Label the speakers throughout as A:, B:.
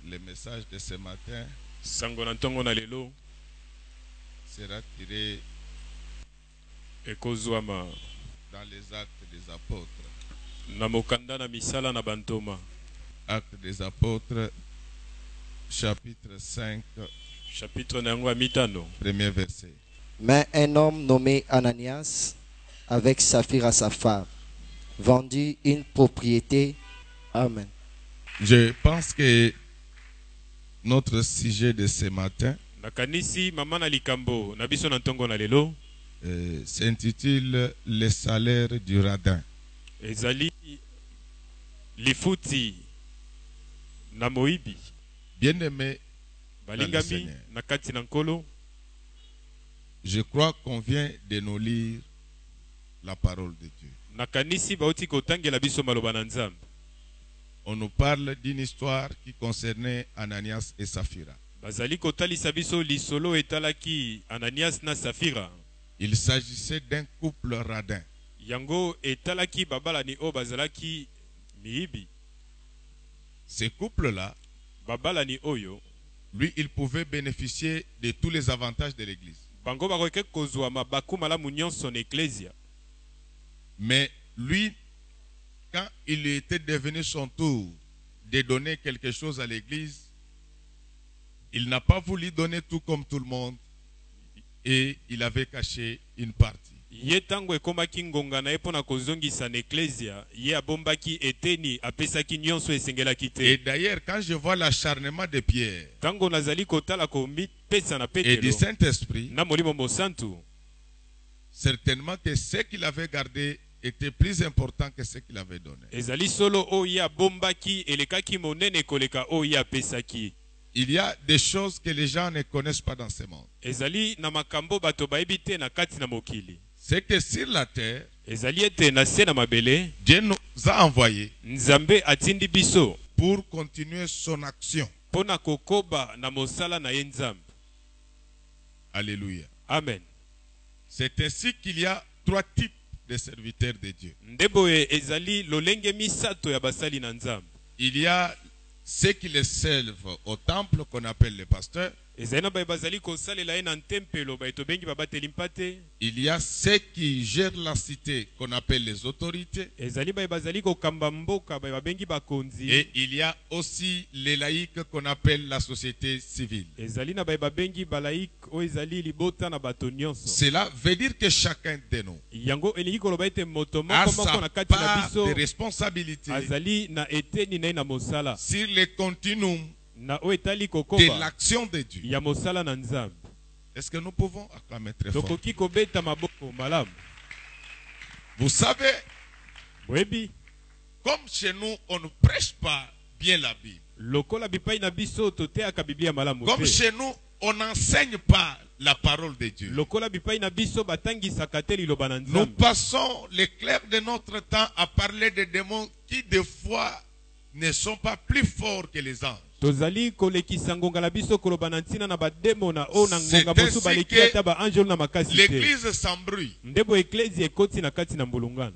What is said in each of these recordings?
A: Le message de ce matin
B: Sangonantongo na lelo
A: sera tiré
B: ekozwama
A: dans les actes des apôtres.
B: na mokanda na misala na bantoma.
A: Actes des apôtres, chapitre 5,
B: Chapitre na yango ya mitano.
A: premier verset.
C: Mais un homme nommé Ananias, avec Saphira sa femme, vendit une propriété. Amen.
A: Je pense que notre sujet de ce matin
B: Nakanisi mama na likambo na biso na ntongo na lelo
A: s'intitule Le salaire du radin.
B: ezali lifuti na moibi.
A: Bien-aimé,
B: Balingami na kati na nkolo,
A: je crois qu'on vient de nous lire la parole de Dieu.
B: nakanisi bauti kotangela biso maloba na Nzambe.
A: On nous parle d'une histoire qui concernait Ananias et Saphira.
B: Bazali kotalisa biso lisolo etalaki Ananias na Safira.
A: Il s'agissait d'un couple radin.
B: Yango etalaki babalani o bazalaki miibi.
A: Ce couple-là,
B: Babalani oyo
A: lui, il pouvait bénéficier de tous les avantages de l'église.
B: bango bakoke kozwa mabaku malamu nyonso na eklesia.
A: Mais lui, quand il était devenu son tour de donner quelque chose à l'église, il n'a pas voulu donner tout comme tout le monde et il avait caché une partie.
B: Ye tango ekomaki ngonga na ye mpona kozongisa na eklesia, ye abombaki eteni apesaki nyonso esengelaki
A: Et
B: te.
A: d'ailleurs, quand je vois l'acharnement de Pierre
B: Tango nazali kotala komipesa na
A: et du
B: Petelo
A: Saint-Esprit,
B: na molimo mosantu,
A: certainement que ce qu'il avait gardé était plus important que ce qu'il avait donné.
B: ezali solo oyo ye abombaki elekaki monene koleka oyo ye apesaki.
A: Il y a des choses que les gens ne connaissent pas dans ce monde.
B: Ezali na makambo bato bayebi te na kati na mokili.
A: C'est que sur la terre,
B: Ezali ete na se na mabele,
A: Dieu nous a envoyés
B: Nzambe atindi biso
A: pour continuer son action.
B: mpona kokoba na mosala na ye Nzambe.
A: Alléluia.
B: Amen.
A: C'est ainsi qu'il y a trois types de serviteurs de Dieu.
B: Ndeboye ezali lolenge misato ya basali na Nzambe.
A: Il y a ceux qui les servent au temple qu'on appelle les pasteurs.
B: Ezali na baye bazali kosalela ye na ntempelo baye tobengi babateli mpate.
A: Il y a ceux qui gèrent la cité qu'on appelle les autorités.
B: Ezali baye bazali kokamba mboka baye babengi bakonzi.
A: Et il y a aussi les laïcs qu'on appelle la société civile.
B: Ezali na baye babengi balaik o ezali libota na bato nyonso.
A: Cela veut dire que chacun de nous
B: Yango elingi koloba ete moto
A: a
B: moko moko
A: sa
B: na kati na
A: part
B: biso
A: de responsabilité
B: azali na eteni na ye na mosala.
A: sur le continuum
B: Na o etali
A: de
B: kokoba
A: l'action de Dieu.
B: ya mosala na Nzambe.
A: Est-ce que nous pouvons acclamer très fort?
B: Tokoki kobeta maboko malamu.
A: Vous savez,
B: Webi
A: comme chez nous, on ne prêche pas bien la Bible.
B: lokola bipai na biso toteaka Biblia malamu
A: Comme
B: te.
A: chez nous, on n'enseigne pas la parole de Dieu.
B: Lokola bipai na biso batangisaka te liloba na
A: Nous
B: Nzambe.
A: passons l'éclair de notre temps à parler des démons qui, des fois, ne sont pas plus forts que les anges.
B: Tozali kolekisa ngonga na biso koloba na ntina na bademo na o na
A: C'est
B: ngonga mosu
A: ainsi
B: baleki
A: que
B: ata ba angelo na makasi te.
A: L'église s'embrouille
B: Ndebo eklezia ekoti na kati na mbulungana.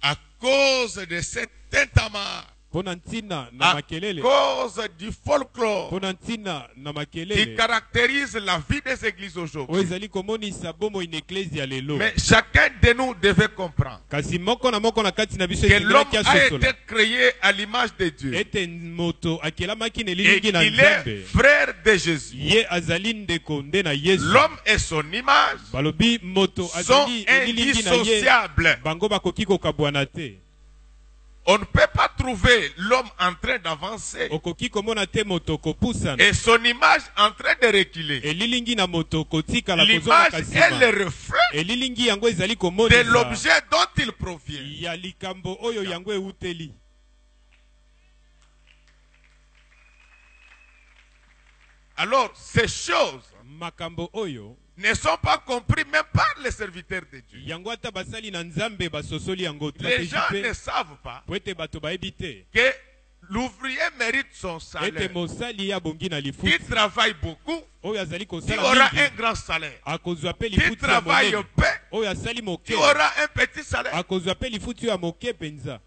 A: à cause de cet tintamarre,
B: Pona ntina na
A: à
B: makelele.
A: cause du folklore
B: Pona ntina na
A: qui
B: makelele.
A: caractérise la vie des églises
B: O
A: aujourd'hui.
B: ezali komonisa bomo ine eklezia lelo.
A: Mais chacun de nous devait comprendre
B: Kasi moko na moko na kati na biso
A: que l'homme
B: esengelaki
A: a été
B: asosola.
A: créé à l'image de Dieu
B: Ete moto akelamaki na
A: et
B: elilingi na
A: qu'il est
B: Nzambe.
A: frère de Jésus.
B: Ye azali ndeko nde na Yesu.
A: L'homme et son image
B: Balobi moto
A: sont
B: azali elilingi na ye.
A: indissociables.
B: Bango bakoki kokabwana te.
A: On ne peut pas trouver l'homme en train d'avancer
B: Okoki komona te moto kopusana.
A: et son image en train de reculer.
B: Elilingi na moto kotika la kozonga
A: L'image est
B: kasima.
A: le reflet
B: Elilingi yango ezali
A: de
B: komonisa
A: l'objet dont il provient.
B: ya likambo oyo yango euteli.
A: Alors, ces choses
B: Makambo oyo
A: ne sont pas comprises même par les serviteurs de Dieu.
B: yango ata basali na Nzambe basosoli yango
A: Les gens ne
B: te.
A: savent pas
B: Po ete bato bayebi te.
A: que l'ouvrier mérite son
B: Ete
A: salaire.
B: mosali abongi na
A: Qui
B: lifuti
A: travaille beaucoup,
B: oyo azali
A: qui
B: kosala
A: aura
B: mingi
A: un grand salaire.
B: akozwa pe
A: Qui
B: lifuti ya
A: travaille
B: monene
A: peu,
B: oyo asali
A: qui
B: moke
A: aura un petit salaire.
B: akozwa pe lifuti ya moke penza.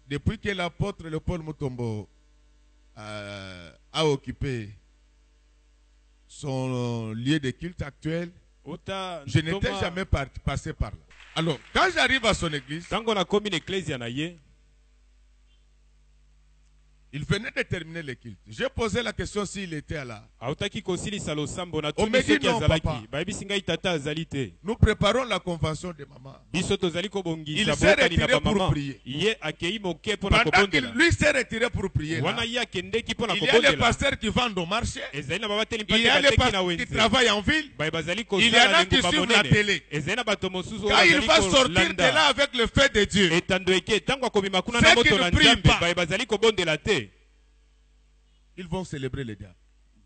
A: Depuis que l'apôtre Léopold Mutombo a occupé son lieu de culte actuel,
B: Ota
A: je n'étais
B: Ntoma-
A: jamais passé par là. Alors, quand j'arrive à son église,
B: Tango na komi na ecclesia na ye,
A: il venait de terminer le culte. J'ai posé la question s'il était là.
B: autaki kosilisa losambo na
A: On me
B: tuni
A: dit
B: soki
A: non,
B: azalaki.
A: papa.
B: Bayebisi ngai tata azali te.
A: Nous préparons la convention de maman.
B: Biso tozali
A: Il
B: kobongisa
A: s'est
B: boyokani na
A: retiré pour
B: bamama.
A: prier.
B: Ye akei moke mpo na
A: Pendant qu'il
B: kobondela.
A: lui s'est retiré pour prier, là,
B: Wana ye akendeki mpo na
A: il y a les
B: kobondela.
A: pasteurs qui vendent au marché.
B: Ezali na babateli
A: Il y
B: mpate
A: a les
B: bateki na
A: pasteurs qui
B: wenze.
A: travaillent en ville.
B: Baye bazali
A: Il y en
B: kosala
A: a qui
B: lengumba
A: suivent la
B: monene.
A: télé.
B: Ezali na bato mosusu oyo
A: Quand il
B: bazali
A: va sortir de
B: kolanda.
A: là avec le feu de Dieu,
B: Etando eke tango akobima kuna
A: Ceux
B: na
A: qui
B: moto
A: ne
B: na
A: prient
B: nzambe
A: pas.
B: baye bazali kobondela te.
A: ils vont célébrer le diable.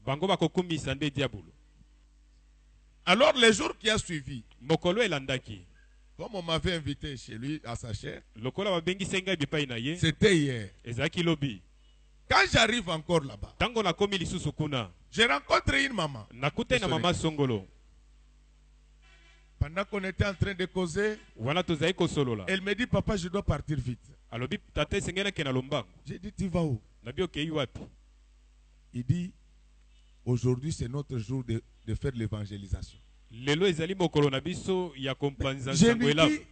B: Bango bakokumbisa nde diabolo.
A: Alors, les jours qui a suivi,
B: Mokolo elandaki.
A: comme on m'avait invité chez lui à sa chaire,
B: Lokola babengisi ngai bipai na ye.
A: c'était hier.
B: Ezalaki lobi.
A: Quand j'arrive encore là-bas,
B: Tango nakomi lisusu kuna.
A: j'ai rencontré une maman.
B: Nakute na mama songolo.
A: Pendant qu'on était en train de causer,
B: Wana tozali kosolola.
A: elle me dit, papa, je dois partir vite.
B: Alobi tata esengeli ke na lombango.
A: J'ai dit, tu vas où?
B: Nabi okei wapi?
A: Il dit, aujourd'hui c'est notre jour de faire l'évangélisation.
B: Lelo ezali mokolo na biso ya kompanza
A: Je
B: nsango
A: lui
B: elamu.
A: dis,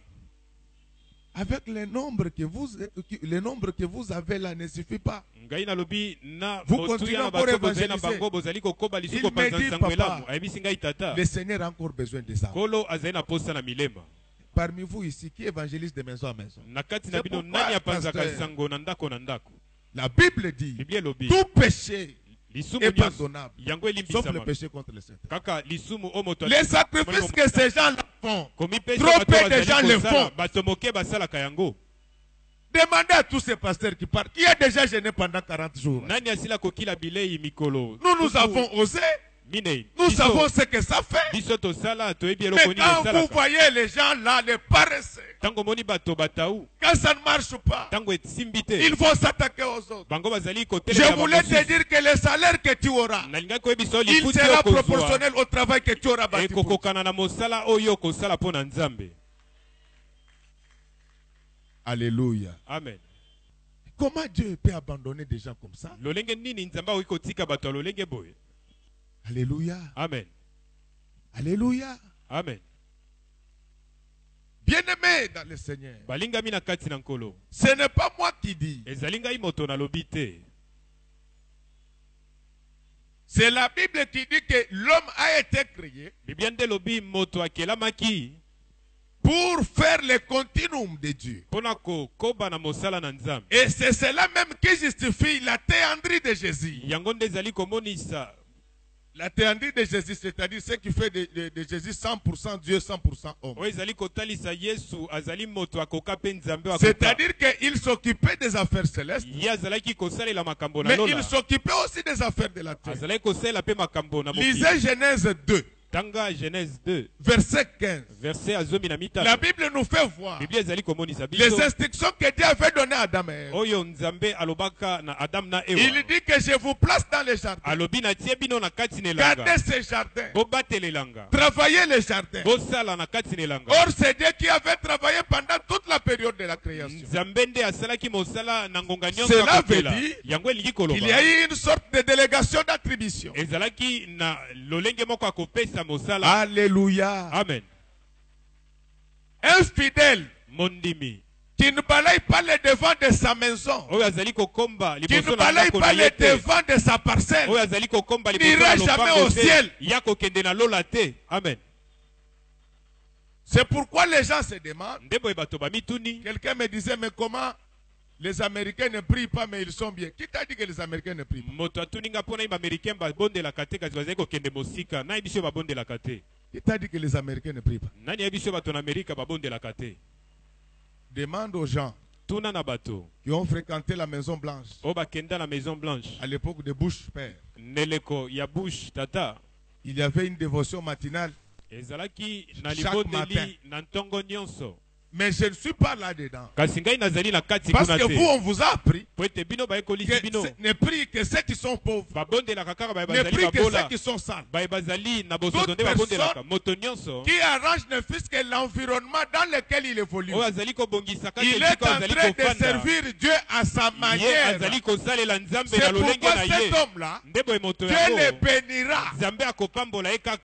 A: avec le nombre que vous avez là ne suffit pas.
B: Ngai nalobi na
A: Vous
B: motuya
A: continuez
B: na
A: encore
B: bato bozali na
A: évangéliser.
B: bango bozali kokoba
A: Il
B: lisusu
A: me
B: kopanza
A: dit,
B: nsango
A: papa,
B: elamu. Ayebisi ngai tata.
A: Le Seigneur a encore besoin de ça.
B: Kolo azali na posa na milema.
A: Parmi vous ici, qui évangélise de maison à maison?
B: Na kati na
A: C'est
B: bino
A: pourquoi,
B: nani apanzaka
A: pasteur,
B: sango na ndako na ndako?
A: La Bible dit,
B: Biblia elobi.
A: tout péché
B: Lisumu
A: est
B: nyonso
A: pardonnable,
B: yango
A: sauf le
B: elimbisama.
A: péché contre le Seigneur.
B: Kaka lisumu o moto
A: Les sacrifices que ces gens-là font,
B: komipesa
A: trop
B: bato
A: peu de
B: bazali
A: gens le
B: kosala,
A: font.
B: bato moke basalaka yango.
A: Demandez à tous ces pasteurs qui parlent, qui a déjà gêné pendant 40 jours.
B: Nani asila kokila bilei mikolo?
A: Nous avons osé,
B: Minei.
A: nous savons ce que ça fait.
B: Biso tosala toyebi
A: Mais
B: eloko nini
A: quand vous
B: esalaka.
A: voyez les gens là, les paresseux,
B: Tango moni bato batau,
A: quand ça ne marche pas,
B: tango esimbi te.
A: il faut s'attaquer aux autres.
B: Bango bazali
A: Je
B: kotelela
A: voulais te dire que le salaire que tu auras,
B: Nalinga koyebiso
A: il
B: lifuti
A: sera
B: okozwa.
A: proportionnel au travail que tu auras bâti pour Dieu.
B: Ekokokana na mosala oyo kosala po na Nzambe.
A: Alléluia.
B: Amen.
A: Comment Dieu peut abandonner des gens comme ça?
B: Lolenge nini Nzamba oyo kotika bato ya lolenge boye?
A: Alléluia.
B: Amen.
A: Alléluia.
B: Amen.
A: Bien-aimé dans le Seigneur,
B: Balingami na kati na nkolo.
A: ce n'est pas moi qui dis.
B: Ezali ngai moto nalobi te.
A: C'est la Bible qui dit que l'homme a été créé
B: Biblia nde lobi moto akelamaki
A: pour faire le continuum de Dieu.
B: mpona kokoba na mosala na Nzambe.
A: Et c'est cela même qui justifie la théandrie de Jésus.
B: Yango nde ezali komonisa
A: La théandrie de Jésus, c'est-à-dire ce qui fait de Jésus 100% Dieu, 100% homme.
B: oyo ezali kotalisa Yesu azali moto akoka mpe Nzambe akoka.
A: C'est-à-dire qu'il s'occupait des affaires célestes,
B: Ye azalaki kosalela makambo na
A: mais
B: lola.
A: il s'occupait aussi des affaires de la terre.
B: Azalaki kosalela mpe makambo na mokili.
A: Lisez Genèse 2,
B: Tanga Genèse 2
A: verset 15.
B: verset azomi na
A: La
B: mitano.
A: Bible nous fait voir
B: Biblia ezali komonisa
A: les
B: biso
A: instructions que Dieu avait données à Adam et Ève.
B: oyo Nzambe alobaka na Adam na
A: Il
B: Ewa.
A: dit que je vous place dans les jardins.
B: Alobi na tie bino na kati na elanga.
A: Gardez ces jardins.
B: Bobatela elanga.
A: Travaillez les jardins.
B: Bosala na kati na elanga.
A: Or, c'est Dieu qui avait travaillé pendant toute la période de la création.
B: Nzambe nde asalaki mosala na ngonga nyonso
A: Cela
B: ya
A: veut
B: kopela.
A: dire
B: Yango elingi
A: Il y
B: koloba.
A: a eu une sorte de délégation d'attribution.
B: Ezalaki na lolenge moko akopesa mosala.
A: Alléluia.
B: Amen.
A: Un fidèle
B: Mondimi.
A: qui ne balaye pas les devants de sa maison,
B: Oyo azali kokomba
A: qui
B: liboso
A: ne
B: na
A: balaye
B: ndako
A: pas
B: na
A: les
B: ye te.
A: devants de sa parcelle,
B: Oyo azali kokomba liboso
A: n'ira
B: na
A: jamais
B: lopango
A: au ciel.
B: te. Ya kokende na lola te. Amen.
A: c'est pourquoi les gens se demandent.
B: Nde boye bato bamituni.
A: Quelqu'un me disait, mais comment les Américains ne prient pas, mais ils sont bien? Qui t'a dit que les Américains ne prient pas?
B: Moto atuninga mpona iba américain babondelaka te kasi bazali kokende mosika. Nani biso babondelaka te?
A: Qui t'a dit que les Américains ne prient pas?
B: Nani ya biso bato na Amerika babondelaka te?
A: Demande aux gens
B: Tuna na bato.
A: qui ont fréquenté la Maison Blanche
B: O bakenda na Maison Blanche.
A: à l'époque de Bush père.
B: Neleko ya Bush tata.
A: Il y avait une dévotion matinale
B: Ezalaki na
A: Chaque matin.
B: libondeli na ntongo nyonso.
A: Mais je ne suis pas là-dedans.
B: kasi ngai nazali na kati
A: Parce
B: kuna
A: que
B: te
A: vous, on vous a appris
B: po ete bino bayekolisi
A: que
B: bino
A: ne prie que ceux qui sont pauvres.
B: babondelaka kaka baye
A: Ne
B: bazali
A: prie que
B: babola
A: ceux qui sont sales.
B: baye bazali na bosoto
A: Toute
B: nde babondelaka
A: personne
B: moto nyonso
A: Qui arrange ne fût-ce que l'environnement dans lequel il évolue.
B: oyo azali kobongisa kaka
A: Il est
B: esika
A: en
B: azali
A: train de
B: kofanda
A: servir Dieu à sa
B: ye
A: manière.
B: azali kosalela nzambe
A: C'est
B: na lolenge
A: pourquoi
B: na
A: cet
B: ye
A: homme-là,
B: nde boye moto
A: Dieu le
B: yango
A: bénira.
B: nzambe akopambola ye kaka